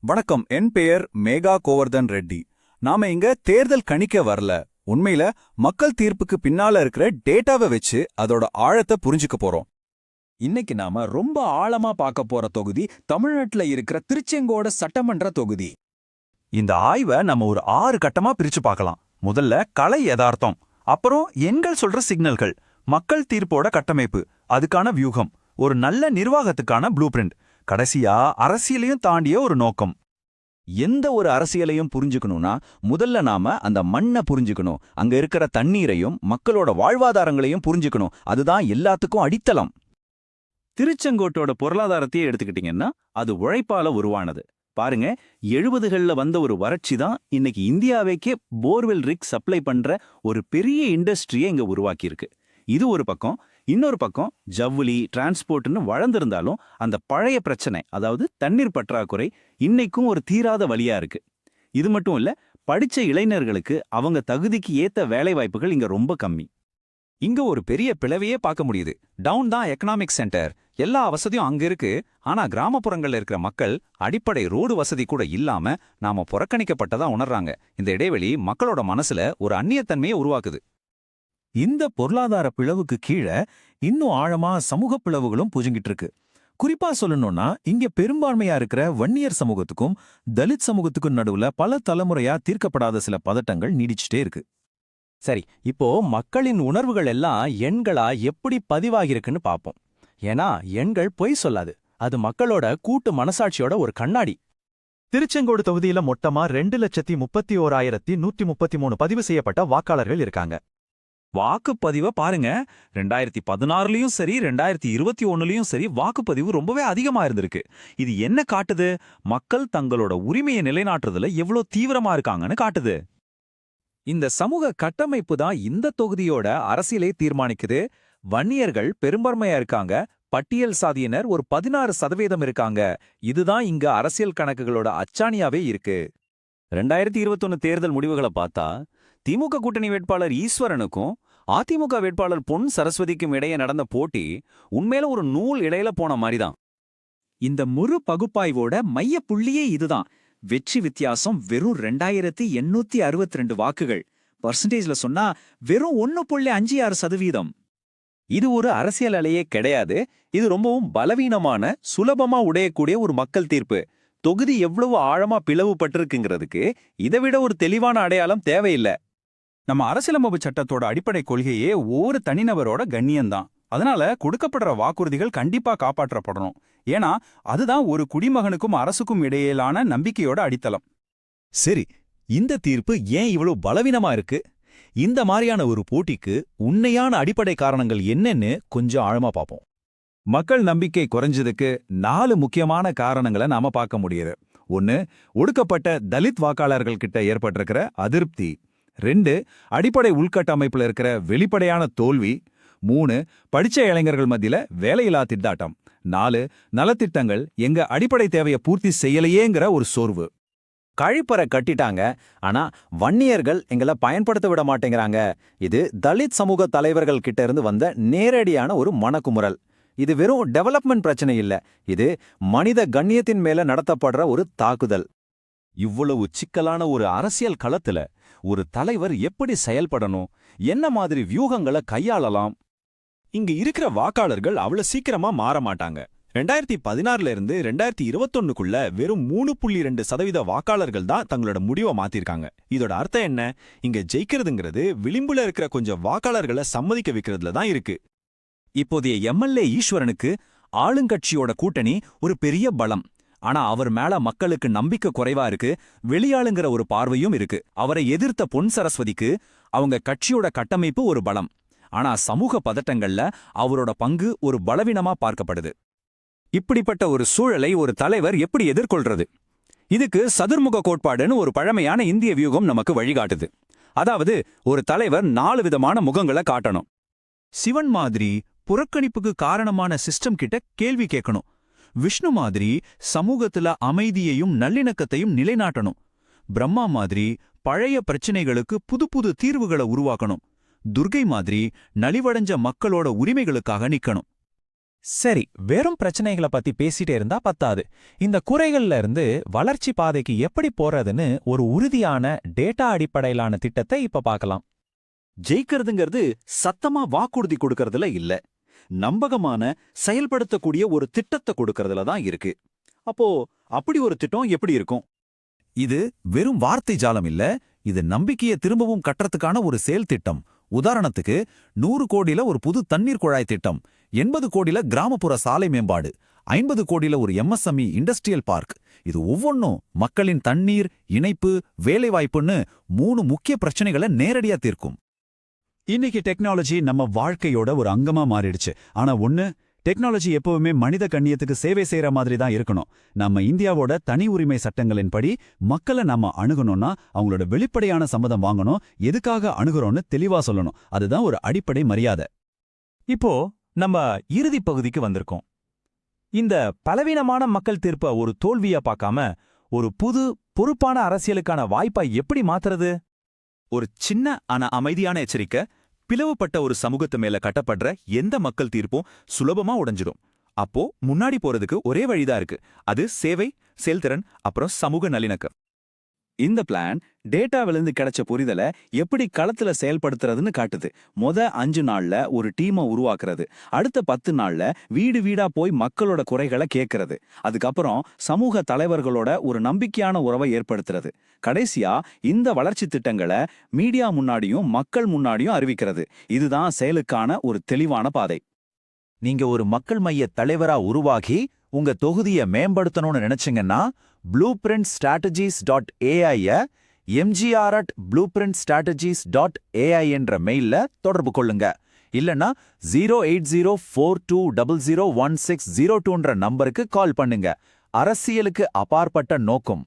வணக்கம். என் பெயர் மேகா கோவர்தன் ரெட்டி. நாம இங்க தேர்தல் கணிக்க வரல. உண்மையில மக்கள் தீர்ப்புக்கு பின்னால இருக்கிற டேட்டாவை வச்சு அதோட ஆழத்தை புரிஞ்சுக்க போறோம். இன்னைக்கு நாம ரொம்ப ஆழமா பார்க்க போற தொகுதி தமிழ்நாட்டுல இருக்கிற திருச்செங்கோடு சட்டமன்ற தொகுதி. இந்த ஆய்வை நம்ம ஒரு 6 கட்டமா பிரிச்சு பார்க்கலாம். முதல்ல கலை யதார்த்தம், அப்புறம் எண்கள் சொல்ற சிக்னல்கள், மக்கள் தீர்ப்போட கட்டமைப்பு, அதுக்கான வியூகம், ஒரு நல்ல நிர்வாகத்துக்கான ப்ளூ பிரிண்ட், கடைசியா அரசியலையும் தாண்டிய ஒரு நோக்கம். எந்த ஒரு அரசியலையும் புரிஞ்சுக்கணும்னா முதல்ல நாம அந்த மண்ணை புரிஞ்சுக்கணும். அங்க இருக்கிற தண்ணீரையும் மக்களோட வாழ்வாதாரங்களையும் புரிஞ்சுக்கணும். அதுதான் எல்லாத்துக்கும் அடித்தளம். திருச்செங்கோட்டோட பொருளாதாரத்தையே எடுத்துக்கிட்டீங்கன்னா அது உழைப்பால உருவானது. பாருங்க, 70கள்ல வந்த ஒரு வறட்சி தான் இன்னைக்கு இந்தியாவைக்கே போர்வெல் ரிக் சப்ளை பண்ற ஒரு பெரிய இண்டஸ்ட்ரியை இங்க உருவாக்கியிருக்கு. இது ஒரு பக்கம். இன்னொரு பக்கம் ஜவுளி, டிரான்ஸ்போர்ட்னு வளர்ந்திருந்தாலும் அந்த பழைய பிரச்சனை, அதாவது தண்ணீர் பற்றாக்குறை, இன்னைக்கும் ஒரு தீராத வழியா இருக்கு. இது மட்டும் இல்ல, படிச்ச இளைஞர்களுக்கு அவங்க தகுதிக்கு ஏத்த வேலை வாய்ப்புகள் இங்க ரொம்ப கம்மி. இங்க ஒரு பெரிய பிளவையே பார்க்க முடியுது. டவுன் தான் எக்கனாமிக் சென்டர், எல்லா வசதியும் அங்க இருக்கு. ஆனா கிராமப்புறங்கள்ல இருக்கிற மக்கள் அடிப்படை ரோடு வசதி கூட இல்லாம நாம புறக்கணிக்கப்பட்டதா உணர்றாங்க. இந்த இடைவெளி மக்களோட மனசுல ஒரு அந்நியத்தன்மையை உருவாக்குது. இந்த பொருளாதார பிளவுக்கு கீழே இன்னும் ஆழமா சமூக பிளவுகளும் புஜங்கிட்டு இருக்கு. குறிப்பா சொல்லணும்னா இங்க பெரும்பான்மையா இருக்கிற வன்னியர் சமூகத்துக்கும் தலித் சமூகத்துக்கும் நடுவுல பல தலைமுறையா தீர்க்கப்படாத சில பதட்டங்கள் நீடிச்சுட்டே இருக்கு. சரி, இப்போ மக்களின் உணர்வுகள் எல்லாம் எண்களா எப்படி பதிவாகிருக்குன்னு பாப்போம். ஏன்னா எண்கள் பொய் சொல்லாது, அது மக்களோட கூட்டு மனசாட்சியோட ஒரு கண்ணாடி. திருச்செங்கோடு தொகுதியில மொத்தமா 2,31,133 பதிவு செய்யப்பட்ட வாக்காளர்கள் இருக்காங்க. வாக்குப்பதிவை பாருங்க, 2016லயும் சரி 2021லயும் சரி வாக்குப்பதிவு ரொம்பவே அதிகமா இருந்திருக்கு. இது என்ன காட்டுது? மக்கள் தங்களோட உரிமையை நிலைநாட்டுறதுல எவ்வளவு தீவிரமா இருக்காங்கன்னு காட்டுது. இந்த சமூக கட்டமைப்பு தான் இந்த தொகுதியோட அரசியலை தீர்மானிக்குது. வன்னியர்கள் பெரும்பான்மையா இருக்காங்க, பட்டியல் சாதியினர் ஒரு 16% இருக்காங்க. இதுதான் இங்க அரசியல் கணக்குகளோட அச்சாணியாவே இருக்கு. 2021 தேர்தல் முடிவுகளை பார்த்தா திமுக கூட்டணி வேட்பாளர் ஈஸ்வரனுக்கும் அதிமுக வேட்பாளர் பொன் சரஸ்வதிக்கும் இடையே நடந்த போட்டி உண்மையில ஒரு நூல் இடையில போன மாதிரிதான். இந்த முழு பகுப்பாய்வோட மைய புள்ளியே இதுதான். வெற்றி வித்தியாசம் வெறும் 2862 வாக்குகள். பர்சன்டேஜ்ல சொன்னா வெறும் 1.56%. இது ஒரு அரசியல் அலையே கிடையாது. இது ரொம்பவும் பலவீனமான, சுலபமா உடையக்கூடிய ஒரு மக்கள் தீர்ப்பு. தொகுதி எவ்வளவு ஆழமா பிளவுபட்டிருக்குங்கிறதுக்கு இதை விட ஒரு தெளிவான அடையாளம் தேவையில்லை. நம்ம அரசியலமைப்பு சட்டத்தோட அடிப்படை கொள்கையே ஒவ்வொரு தனிநபரோட கண்ணியம்தான். அதனால கொடுக்கப்படுற வாக்குறுதிகள் கண்டிப்பா காப்பாற்றப்படணும். ஏன்னா அதுதான் ஒரு குடிமகனுக்கும் அரசுக்கும் இடையிலான நம்பிக்கையோட அடித்தளம். சரி, இந்த தீர்ப்பு ஏன் இவ்வளவு பலவீனமா இருக்கு? இந்த மாதிரியான ஒரு போட்டிக்கு உண்மையான அடிப்படை காரணங்கள் என்னன்னு கொஞ்சம் ஆழமா பார்ப்போம். மக்கள் நம்பிக்கை குறைஞ்சதுக்கு 4 முக்கியமான காரணங்களை நாம பார்க்க முடியுது. 1, ஒடுக்கப்பட்ட தலித் வாக்காளர்கள் கிட்ட ஏற்பட்டிருக்கிற அதிருப்தி. 2, அடிப்படை உள்கட்டமைப்புல இருக்கிற வெளிப்படையான தோல்வி. 3, படிச்ச இளைஞர்கள் மத்தியில வேலையில்லா திண்டாட்டம். 4, நலத்திட்டங்கள் எங்க அடிப்படை தேவையை பூர்த்தி செய்யலையேங்கிற ஒரு சோர்வு. கழிப்பறை கட்டிட்டாங்க, ஆனா வன்னியர்கள் எங்களை பயன்படுத்த விட மாட்டேங்கிறாங்க. இது தலித் சமூக தலைவர்கள் கிட்ட இருந்து வந்த நேரடியான ஒரு மனக்குமுறல். இது வெறும் டெவலப்மெண்ட் பிரச்சனை இல்ல, இது மனித கண்ணியத்தின் மேல நடத்தப்படுற ஒரு தாக்குதல். இவ்வளவு சிக்கலான ஒரு அரசியல் களத்துல ஒரு தலைவர் எப்படி செயல்படணும், என்ன மாதிரி வியூகங்களை கையாளலாம்? இங்க இருக்கிற வாக்காளர்கள் அவ்வளவு சீக்கிரமா மாற மாட்டாங்க. 2016ல இருந்து 2021க்குள்ள வெறும் 3.2% வாக்காளர்கள் தான் தங்களோட முடிவை மாத்திருக்காங்க. இதோட அர்த்தம் என்ன? இங்க ஜெயிக்கிறதுங்கிறது விளிம்புல இருக்கிற கொஞ்சம் வாக்காளர்களை சம்மதிக்க வைக்கிறதுல தான் இருக்கு. இப்போதைய எம்எல்ஏ ஈஸ்வரனுக்கு ஆளுங்கட்சியோட கூட்டணி ஒரு பெரிய பலம். ஆனா அவர் மேல மக்களுக்கு நம்பிக்கை குறைவா இருக்கு, வெளியாளுங்கிற ஒரு பார்வையும் இருக்கு. அவரை எதிர்த்த பொன் சரஸ்வதிக்கு அவங்க கட்சியோட கட்டமைப்பு ஒரு பலம். ஆனா சமூக பதட்டங்கள்ல அவரோட பங்கு ஒரு பலவீனமா பார்க்கப்படுது. இப்படிப்பட்ட ஒரு சூழலை ஒரு தலைவர் எப்படி எதிர்கொள்றது? இதுக்கு சதுர்முக கோட்பாடுன்னு ஒரு பழமையான இந்திய வியூகம் நமக்கு வழிகாட்டுது. அதாவது ஒரு தலைவர் 4 விதமான முகங்களை காட்டணும். சிவன் மாதிரி புறக்கணிப்புக்கு காரணமான சிஸ்டம் கிட்ட கேள்வி கேட்கணும். விஷ்ணு மாதிரி சமூகத்துல அமைதியையும் நல்லிணக்கத்தையும் நிலைநாட்டணும். பிரம்மா மாதிரி பழைய பிரச்சனைகளுக்கு புது புது தீர்வுகளை உருவாக்கணும். துர்கை மாதிரி நலிவடைஞ்ச மக்களோட உரிமைகளுக்காக நிக்கணும். சரி, வெறும் பிரச்சனைகளை பத்தி பேசிட்டே இருந்தா பத்தாது. இந்த குறைகள்ல இருந்து வளர்ச்சி பாதைக்கு எப்படி போறதுன்னு ஒரு உறுதியான டேட்டா அடிப்படையிலான திட்டத்தை இப்ப பார்க்கலாம். ஜெயிக்கிறதுங்கிறது சத்தமா வாக்குறுதி கொடுக்கறதுல இல்ல, நம்பகமான செயல்படுத்தக்கூடிய ஒரு திட்டத்தை கொடுக்கறதுல தான் இருக்கு. அப்போ அப்படி ஒரு திட்டம் எப்படி இருக்கும்? இது வெறும் வார்த்தை ஜாலம் இல்ல, இது நம்பிக்கையை திரும்பவும் கட்டுறதுக்கான ஒரு செயல் திட்டம். உதாரணத்துக்கு 100 கோடியில ஒரு புது தண்ணீர் குழாய் திட்டம், 80 கோடியில கிராமப்புற சாலை மேம்பாடு, 50 கோடியில ஒரு MSME இண்டஸ்ட்ரியல் பார்க். இது ஒவ்வொன்றும் மக்களின் தண்ணீர், இணைப்பு, வேலைவாய்ப்புன்னு 3 முக்கிய பிரச்சனைகளை நேரடியா தீர்க்கும். இன்னைக்கு டெக்னாலஜி நம்ம வாழ்க்கையோட ஒரு அங்கமா மாறிடுச்சு. ஆனா டெக்னாலஜி எப்பவுமே மனித கண்ணியத்துக்கு சேவை செய்யற மாதிரி தான் இருக்கணும். நம்ம இந்தியாவோட தனி உரிமை சட்டங்களின்படி மக்களை நம்ம அணுகணும்னா அவங்களோட வெளிப்படையான சம்மதம் வாங்கணும், எதுக்காக அணுகுறோம்னு தெளிவா சொல்லணும். அதுதான் ஒரு அடிப்படை மரியாதை. இப்போ நம்ம இறுதி பகுதிக்கு வந்திருக்கோம். இந்த பலவீனமான மக்கள் தீர்ப்ப ஒரு தோல்வியா பார்க்காம ஒரு புது பொறுப்பான அரசியலுக்கான வாய்ப்பா எப்படி மாத்துறது? ஒரு சின்ன ஆனா அமைதியான எச்சரிக்கை: பிளவுபட்ட ஒரு சமூகத்து மேல கட்டப்படுற எந்த மக்கள் தீர்ப்பும் சுலபமா உடைஞ்சிடும். அப்போ முன்னாடி போறதுக்கு ஒரே வழிதான் இருக்கு. அது சேவை, செயல்திறன், அப்புறம் சமூக நல்லிணக்கம். இந்த பிளான் டேட்டாவிலிருந்து கிடைச்ச புரிதலை எப்படி களத்துல செயல்படுத்துறதுன்னு காட்டுது. 5 நாள்ல ஒரு டீமை உருவாக்குறது, அடுத்த 10 நாள்ல வீடு வீடா போய் மக்களோட குறைகளை கேட்கறது, அதுக்கப்புறம் சமூக தலைவர்களோட ஒரு நம்பிக்கையான உறவை ஏற்படுத்துறது, கடைசியா இந்த வளர்ச்சி திட்டங்களை மீடியா முன்னாடியும் மக்கள் முன்னாடியும் அறிவிக்கிறது. இதுதான் செயலுக்கான ஒரு தெளிவான பாதை. நீங்க ஒரு மக்கள் மைய தலைவரா உருவாகி உங்க தொகுதியை மேம்படுத்தணும்னு நினைச்சீங்கன்னா blueprintstrategies.ai mgr@blueprintstrategies.ai என்ற மெயில்ல தொடர்பு கொள்ளுங்க. இல்லனா 08042001602 நம்பருக்கு கால் பண்ணுங்க. அரசியலுக்கு அப்பாற்பட்ட நோக்கம்.